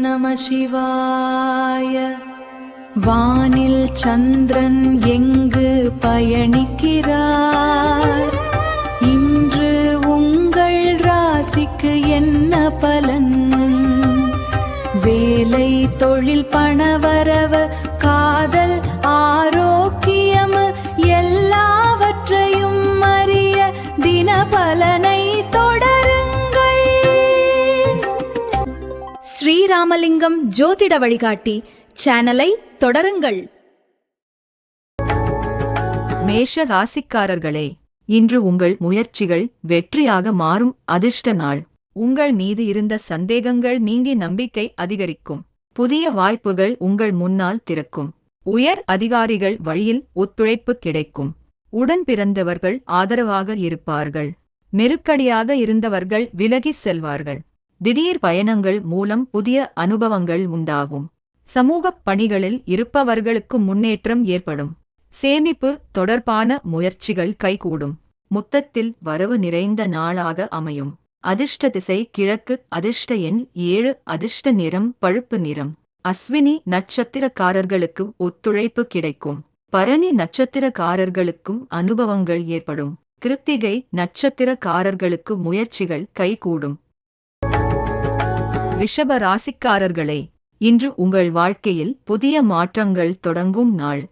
நம சிவாய. வானில் சந்திரன் எங்கு பயணிக்கிறார்? இன்று உங்கள் ராசிக்கு என்ன பலன்? வேலை, தொழில், பணவரவு, காதல், ஆரோக்கியம் எல்லாவற்றையும் அறிய தினபலனை தொடருங்கள். ஸ்ரீராமலிங்கம் ஜோதிட வழிகாட்டி சேனலை தொடருங்கள். மேஷ ராசிக்காரர்களே, இன்று உங்கள் முயற்சிகள் வெற்றியாக மாறும் அதிர்ஷ்ட நாள். உங்கள் மீது இருந்த சந்தேகங்கள் நீங்கி நம்பிக்கை அதிகரிக்கும். புதிய வாய்ப்புகள் உங்கள் முன்னால் திறக்கும். உயர் அதிகாரிகள் வழியில் ஒத்துழைப்பு கிடைக்கும். உடன் பிறந்தவர்கள் ஆதரவாக இருப்பார்கள். நெருக்கடியாக இருந்தவர்கள் விலகி செல்வார்கள். திடீர் பயணங்கள் மூலம் புதிய அனுபவங்கள் உண்டாகும். சமூக பணிகளில் இருப்பவர்களுக்கு முன்னேற்றம் ஏற்படும். சேமிப்பு தொடர்பான முயற்சிகள் கைகூடும். மொத்தத்தில் வரவு நிறைந்த நாளாக அமையும். அதிர்ஷ்ட திசை கிழக்கு. அதிர்ஷ்ட எண் 7. அதிர்ஷ்ட நிறம் பழுப்பு நிறம். அஸ்வினி நட்சத்திரக்காரர்களுக்கு ஒத்துழைப்பு கிடைக்கும். பரணி நட்சத்திரக்காரர்களுக்கும் அனுபவங்கள் ஏற்படும். கிருத்திகை நட்சத்திரக்காரர்களுக்கு முயற்சிகள் கைகூடும். ரிஷப ராசிக்காரர்களே, இன்று உங்கள் வாழ்க்கையில் புதிய மாற்றங்கள் தொடங்கும் நாள்.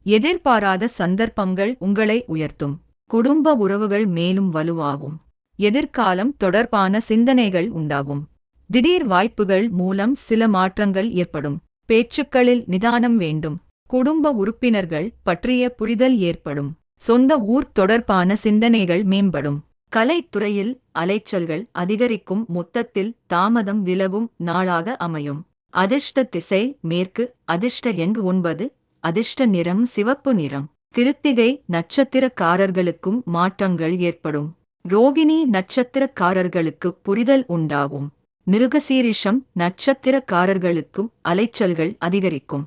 எதிர்பாராத சந்தர்ப்பங்கள் உங்களை உயர்த்தும். குடும்ப உறவுகள் மேலும் வலுவாகும். எதிர்காலம் தொடர்பான சிந்தனைகள் உண்டாகும். திடீர் வாய்ப்புகள் மூலம் சில மாற்றங்கள் ஏற்படும். பேச்சுக்களில் நிதானம் வேண்டும். குடும்ப உறுப்பினர்கள் பற்றிய புரிதல் ஏற்படும். சொந்த ஊர் தொடர்பான சிந்தனைகள் மேம்படும். கலைத்துறையில் அலைச்சல்கள் அதிகரிக்கும். மொத்தத்தில் தாமதம் விலகும் நாளாக அமையும். அதிர்ஷ்ட திசை மேற்கு. அதிர்ஷ்ட எண் 9. அதிர்ஷ்ட நிறம் சிவப்பு நிறம். கிருத்திகை நட்சத்திரக்காரர்களுக்கும் மாற்றங்கள் ஏற்படும். ரோகிணி நட்சத்திரக்காரர்களுக்கு புரிதல் உண்டாகும். மிருகசீரிஷம் நட்சத்திரக்காரர்களுக்கும் அலைச்சல்கள் அதிகரிக்கும்.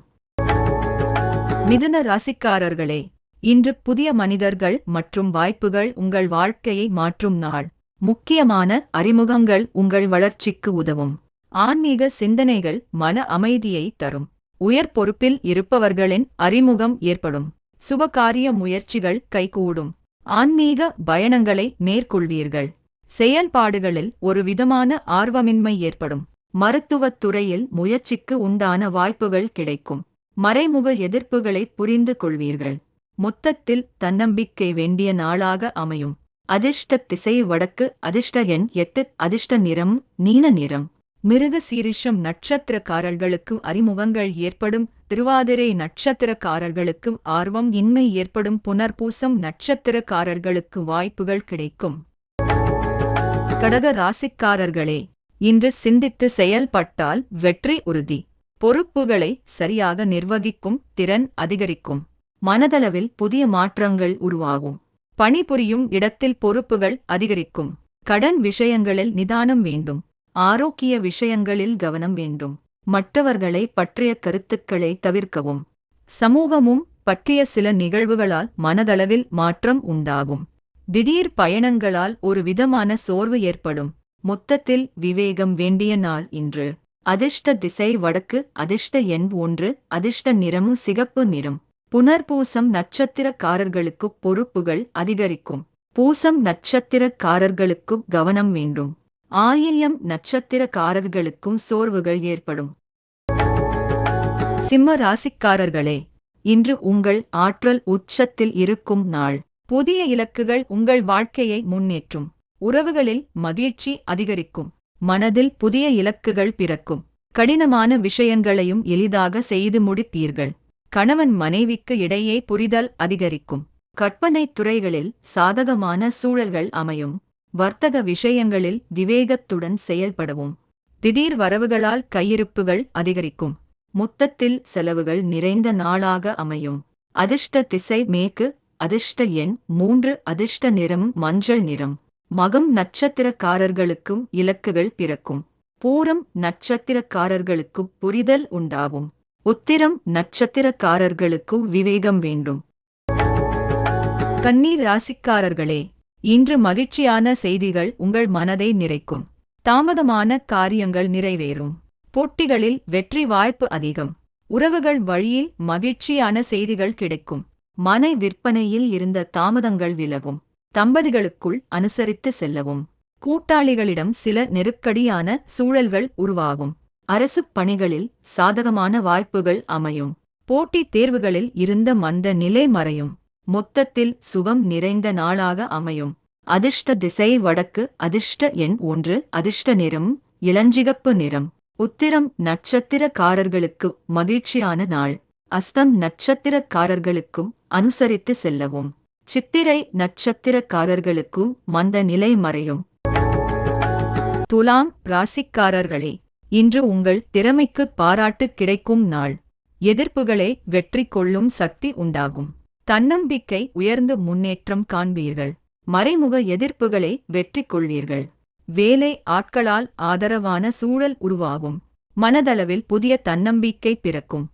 மிதுன ராசிக்காரர்களே, இன்று புதிய மனிதர்கள் மற்றும் வாய்ப்புகள் உங்கள் வாழ்க்கையை மாற்றும் நாள். முக்கியமான அறிமுகங்கள் உங்கள் வளர்ச்சிக்கு உதவும். ஆன்மீக சிந்தனைகள் மன அமைதியை தரும். உயர் பொறுப்பில் இருப்பவர்களின் அறிமுகம் ஏற்படும். சுபகாரிய முயற்சிகள் கைகூடும். ஆன்மீக பயணங்களை மேற்கொள்வீர்கள். செயல்பாடுகளில் ஒரு விதமான ஆர்வமின்மை ஏற்படும். மருத்துவத் துறையில் முயற்சிக்கு உண்டான வாய்ப்புகள் கிடைக்கும். மறைமுக எதிர்ப்புகளை புரிந்து கொள்வீர்கள். மொத்தத்தில் தன்னம்பிக்கை வேண்டிய நாளாக அமையும். அதிர்ஷ்ட திசை வடக்கு. அதிர்ஷ்ட எண் 8. அதிர்ஷ்ட நிறம் நீல நிறம். மிருக சீரிஷம் நட்சத்திரக்காரர்களுக்கு அறிமுகங்கள் ஏற்படும். திருவாதிரை நட்சத்திரக்காரர்களுக்கு ஆர்வம் இன்மை ஏற்படும். புனர்பூசம் நட்சத்திரக்காரர்களுக்கு வாய்ப்புகள் கிடைக்கும். கடக ராசிக்காரர்களே, இன்று சிந்தித்து செயல்பட்டால் வெற்றி உறுதி. பொறுப்புகளை சரியாக நிர்வகிக்கும் திறன் அதிகரிக்கும். மனதளவில் புதிய மாற்றங்கள் உருவாகும். பணிபுரியும் இடத்தில் பொறுப்புகள் அதிகரிக்கும். கடன் விஷயங்களில் நிதானம் வேண்டும். ஆரோக்கிய விஷயங்களில் கவனம் வேண்டும். மற்றவர்களை பற்றிய கருத்துக்களை தவிர்க்கவும். சமூகமும் பற்றிய சில நிகழ்வுகளால் மனதளவில் மாற்றம் உண்டாகும். திடீர் பயணங்களால் ஒரு விதமான சோர்வு ஏற்படும். மொத்தத்தில் விவேகம் வேண்டிய நாள் இன்று. அதிர்ஷ்ட திசை வடக்கு. அதிர்ஷ்ட எண் 1. அதிர்ஷ்ட நிறம் சிகப்பு நிறம். புனர்பூசம் நட்சத்திரக்காரர்களுக்கு பொறுப்புகள் அதிகரிக்கும். பூசம் நட்சத்திரக்காரர்களுக்கு கவனம் வேண்டும். ஆயில்யம் நட்சத்திரக்காரர்களுக்கும் சோர்வுகள் ஏற்படும். சிம்ம ராசிக்காரர்களே, இன்று உங்கள் ஆற்றல் உச்சத்தில் இருக்கும் நாள். புதிய இலக்குகள் உங்கள் வாழ்க்கையை முன்னேற்றும். உறவுகளில் மகிழ்ச்சி அதிகரிக்கும். மனதில் புதிய இலக்குகள் பிறக்கும். கடினமான விஷயங்களையும் எளிதாக செய்து முடிப்பீர்கள். கணவன் மனைவிக்கு இடையே புரிதல் அதிகரிக்கும். கற்பனை துறைகளில் சாதகமான சூழல்கள் அமையும். வர்த்தக விஷயங்களில் விவேகத்துடன் செயல்படவும். திடீர் வரவுகளால் கையிருப்புகள் அதிகரிக்கும். மொத்தத்தில் செலவுகள் நிறைந்த நாளாக அமையும். அதிர்ஷ்ட திசை மேற்கு. அதிர்ஷ்ட எண் 3. அதிர்ஷ்ட நிறம் மஞ்சள் நிறம். மகம் நட்சத்திரக்காரர்களுக்கும் இலக்குகள் பிறக்கும். பூரம் நட்சத்திரக்காரர்களுக்கும் புரிதல் உண்டாகும். உத்திரம் நட்சத்திரக்காரர்களுக்கும் விவேகம் வேண்டும். கன்னி ராசிக்காரர்களே, இன்று மகிழ்ச்சியான செய்திகள் உங்கள் மனதை நிறைக்கும். தாமதமான காரியங்கள் நிறைவேறும். போட்டிகளில் வெற்றி வாய்ப்பு அதிகம். உறவுகள் வழியில் மகிழ்ச்சியான செய்திகள் கிடைக்கும். மனை விற்பனையில் இருந்த தாமதங்கள் விலகும். தம்பதிகளுக்குள் அனுசரித்து செல்லவும். கூட்டாளிகளிடம் சில நெருக்கடியான சூழல்கள் உருவாகும். அரசு பணிகளில் சாதகமான வாய்ப்புகள் அமையும். போட்டித் தேர்வுகளில் இருந்த மந்த நிலை மறையும். மொத்தத்தில் சுகம் நிறைந்த நாளாக அமையும். அதிர்ஷ்ட திசை வடக்கு. அதிர்ஷ்ட எண் 1. அதிர்ஷ்ட நிறம் இளஞ்சிகப்பு நிறம். உத்திரம் நட்சத்திரக்காரர்களுக்கு மகிழ்ச்சியான நாள். அஸ்தம் நட்சத்திரக்காரர்களுக்கும் அனுசரித்து செல்லவும். சித்திரை நட்சத்திரக்காரர்களுக்கும் மந்த நிலை மறையும். துலாம் ராசிக்காரர்களே, இன்று உங்கள் திறமைக்கு பாராட்டு கிடைக்கும் நாள். எதிர்ப்புகளை வெற்றி கொள்ளும் சக்தி உண்டாகும். தன்னம்பிக்கை உயர்ந்து முன்னேற்றம் காண்பீர்கள். மறைமுக எதிர்ப்புகளை வெற்றி கொள்வீர்கள். வேலை ஆட்களால் ஆதரவான சூழல் உருவாகும். மனதளவில் புதிய தன்னம்பிக்கை பிறக்கும்.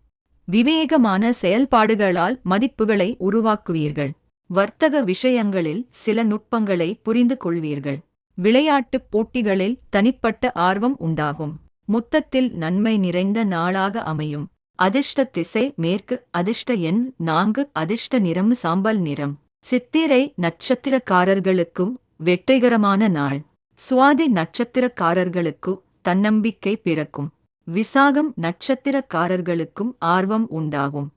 விவேகமான செயல்பாடுகளால் மதிப்புகளை உருவாக்குவீர்கள். வர்த்தக விஷயங்களில் சில நுட்பங்களை புரிந்து கொள்வீர்கள். விளையாட்டுப் போட்டிகளில் தனிப்பட்ட ஆர்வம் உண்டாகும். மொத்தத்தில் நன்மை நிறைந்த நாளாக அமையும். அதிர்ஷ்ட திசை மேற்கு. அதிர்ஷ்ட எண் 4. அதிர்ஷ்ட நிறம் சாம்பல் நிறம். சித்திரை நட்சத்திரக்காரர்களுக்கும் வெற்றிகரமான நாள். சுவாதி நட்சத்திரக்காரர்களுக்கு தன்னம்பிக்கை பிறக்கும். விசாகம் நட்சத்திரக்காரர்களுக்கும் ஆர்வம் உண்டாகும்.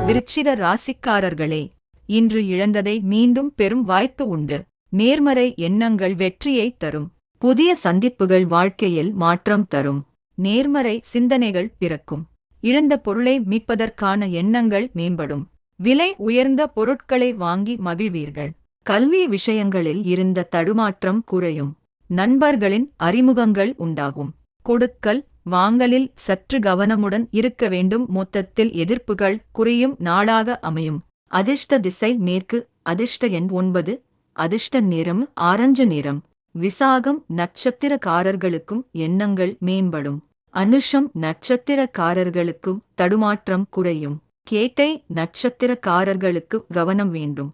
விருச்சிக ராசிக்காரர்களே, இன்று இழந்ததை மீண்டும் பெறும் வாய்ப்பு உண்டு. நேர்மறை எண்ணங்கள் வெற்றியை தரும். புதிய சந்திப்புகள் வாழ்க்கையில் மாற்றம் தரும். நேர்மறை சிந்தனைகள் பிறக்கும். இழந்த பொருளை மீட்பதற்கான எண்ணங்கள் மேம்படும். விலை உயர்ந்த பொருட்களை வாங்கி மகிழ்வீர்கள். கல்வி விஷயங்களில் இருந்த தடுமாற்றம் குறையும். நண்பர்களின் அறிமுகங்கள் உண்டாகும். கொடுக்கல் வாங்கலில் சற்று கவனமுடன் இருக்க வேண்டும். மொத்தத்தில் எதிர்ப்புகள் குறையும் நாளாக அமையும். அதிர்ஷ்ட திசை மேற்கு. அதிர்ஷ்ட எண் 9. அதிர்ஷ்ட நிறம் ஆரஞ்சு நிறம். விசாகம் நட்சத்திரக்காரர்களுக்கும் எண்ணங்கள் மேம்படும். அனுஷம் நட்சத்திரக்காரர்களுக்கும் தடுமாற்றம் குறையும். கேட்டை நட்சத்திரக்காரர்களுக்கு கவனம் வேண்டும்.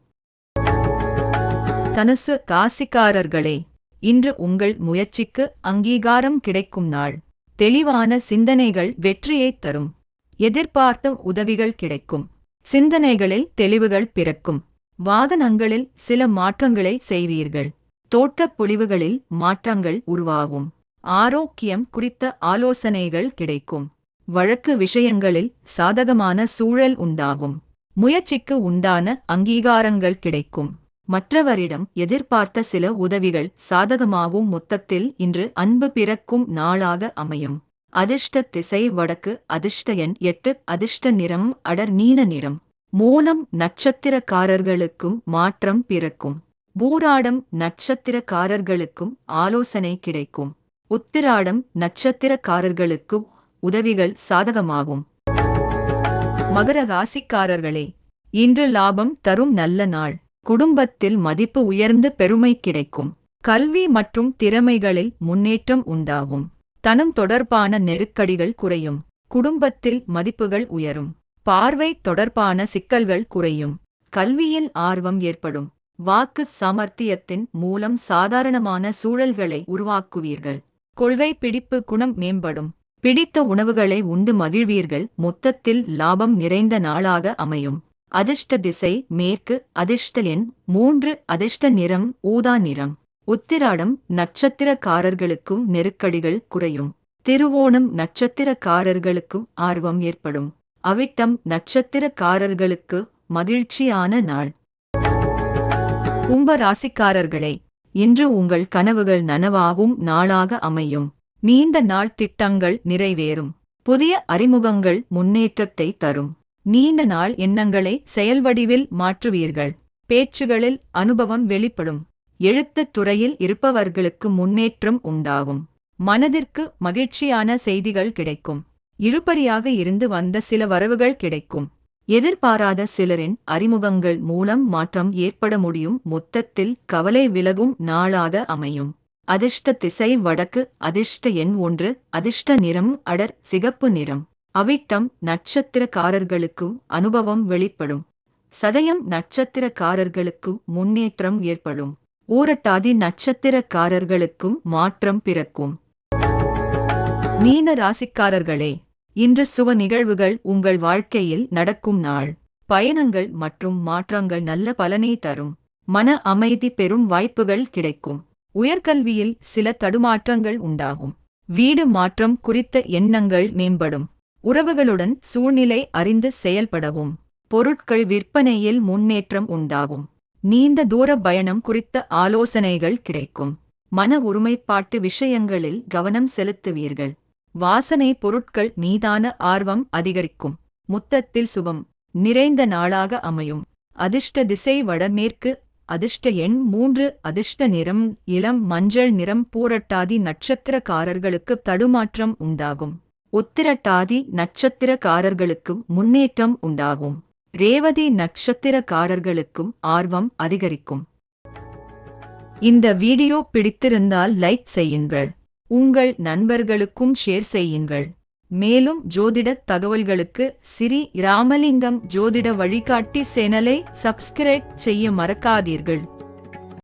தனுசு ராசிக்காரர்களே, இன்று உங்கள் முயற்சிக்கு அங்கீகாரம் கிடைக்கும் நாள். தெளிவான சிந்தனைகள் வெற்றியை தரும். எதிர்பார்த்த உதவிகள் கிடைக்கும். சிந்தனைகளில் தெளிவுகள் பிறக்கும். வாகனங்களில் சில மாற்றங்களை செய்வீர்கள். தோற்றப் பொலிவுகளில் மாற்றங்கள் உருவாகும். ஆரோக்கியம் குறித்த ஆலோசனைகள் கிடைக்கும். வழக்கு விஷயங்களில் சாதகமான சூழல் உண்டாகும். முயற்சிக்கு உண்டான அங்கீகாரங்கள் கிடைக்கும். மற்றவரிடம் எதிர்பார்த்த சில உதவிகள் சாதகமாகும். மொத்தத்தில் இன்று அன்பு பிறக்கும் நாளாக அமையும். அதிர்ஷ்ட திசை வடக்கு. அதிர்ஷ்ட எண் 8. அதிர்ஷ்ட நிறம் அடர் நீல நிறம். மூலம் நட்சத்திரக்காரர்களுக்கும் மாற்றம் பிறக்கும். பூராடம் நட்சத்திரக்காரர்களுக்கும் ஆலோசனை கிடைக்கும். உத்திராடம் நட்சத்திரக்காரர்களுக்கும் உதவிகள் சாதகமாகும். மகர ராசிக்காரர்களே, இன்று லாபம் தரும் நல்ல நாள். குடும்பத்தில் மதிப்பு உயர்ந்து பெருமை கிடைக்கும். கல்வி மற்றும் திறமைகளில் முன்னேற்றம் உண்டாகும். தனம் தொடர்பான நெருக்கடிகள் குறையும். குடும்பத்தில் மதிப்புகள் உயரும். பார்வை தொடர்பான சிக்கல்கள் குறையும். கல்வியில் ஆர்வம் ஏற்படும். வாக்கு சாமர்த்தியத்தின் மூலம் சாதாரணமான சூழல்களை உருவாக்குவீர்கள். கொள்கை பிடிப்பு குணம் மேம்படும். பிடித்த உணவுகளை உண்டு மகிழ்வீர்கள். மொத்தத்தில் லாபம் நிறைந்த நாளாக அமையும். அதிர்ஷ்ட திசை மேற்கு. அதிர்ஷ்ட எண் 3. அதிர்ஷ்ட நிறம் ஊதா நிறம். உத்திராடம் நட்சத்திரக்காரர்களுக்கும் நெருக்கடிகள் குறையும். திருவோணம் நட்சத்திரக்காரர்களுக்கும் ஆர்வம் ஏற்படும். அவிட்டம் நட்சத்திரக்காரர்களுக்கு மகிழ்ச்சியான நாள். கும்ப ராசிக்காரர்களே, இன்று உங்கள் கனவுகள் நனவாகும் நாளாக அமையும். நீண்ட நாள் திட்டங்கள் நிறைவேறும். புதிய அறிமுகங்கள் முன்னேற்றத்தை தரும். நீண்ட நாள் எண்ணங்களை செயல்வடிவில் மாற்றுவீர்கள். பேச்சுகளில் அனுபவம் வெளிப்படும். எழுத்துத் துறையில் இருப்பவர்களுக்கு முன்னேற்றம் உண்டாகும். மனதிற்கு மகிழ்ச்சியான செய்திகள் கிடைக்கும். இழுபறியாக இருந்து வந்த சில வரவுகள் கிடைக்கும். எதிர்பாராத சிலரின் அறிமுகங்கள் மூலம் மாற்றம் ஏற்பட முடியும். மொத்தத்தில் கவலை விலகும் நாளாக அமையும். அதிர்ஷ்ட திசை வடக்கு. அதிர்ஷ்ட எண் 1. அதிர்ஷ்ட நிறம் அடர் சிகப்பு நிறம். அவிட்டம் நட்சத்திரக்காரர்களுக்கும் அனுபவம் வெளிப்படும். சதயம் நட்சத்திரக்காரர்களுக்கும் முன்னேற்றம் ஏற்படும். ஊரட்டாதி நட்சத்திரக்காரர்களுக்கும் மாற்றம் பிறக்கும். மீன ராசிக்காரர்களே, இன்று சுப நிகழ்வுகள் உங்கள் வாழ்க்கையில் நடக்கும் நாள். பயணங்கள் மற்றும் மாற்றங்கள் நல்ல பலனை தரும். மன அமைதி பெறும் வாய்ப்புகள் கிடைக்கும். உயர்கல்வியில் சில தடுமாற்றங்கள் உண்டாகும். வீடு மாற்றம் குறித்த எண்ணங்கள் மேம்படும். உறவுகளுடன் சூழ்நிலை அறிந்து செயல்படவும். பொருட்கள் விற்பனையில் முன்னேற்றம் உண்டாகும். நீண்ட தூர பயணம் குறித்த ஆலோசனைகள் கிடைக்கும். மன ஒருமைப்பாட்டு விஷயங்களில் கவனம் செலுத்துவீர்கள். வாசனை பொருட்கள் மீதான ஆர்வம் அதிகரிக்கும். மொத்தத்தில் சுபம் நிறைந்த நாளாக அமையும். அதிர்ஷ்ட திசை வடமேற்கு. அதிர்ஷ்ட எண் 3. அதிர்ஷ்ட நிறம் இளம் மஞ்சள் நிறம். பூரட்டாதி நட்சத்திரக்காரர்களுக்கு தடுமாற்றம் உண்டாகும். உத்திரட்டாதி நட்சத்திரக்காரர்களுக்கு முன்னேற்றம் உண்டாகும். ரேவதி நட்சத்திரக்காரர்களுக்கும் ஆர்வம் அதிகரிக்கும். இந்த வீடியோ பிடித்திருந்தால் லைக் செய்யுங்கள். உங்கள் நண்பர்களுக்கும் ஷேர் செய்யுங்கள். மேலும் ஜோதிட தகவல்களுக்கு ஸ்ரீ ராமலிங்கம் ஜோதிட வழிகாட்டி சேனலை சப்ஸ்கிரைப் செய்ய மறக்காதீர்கள்.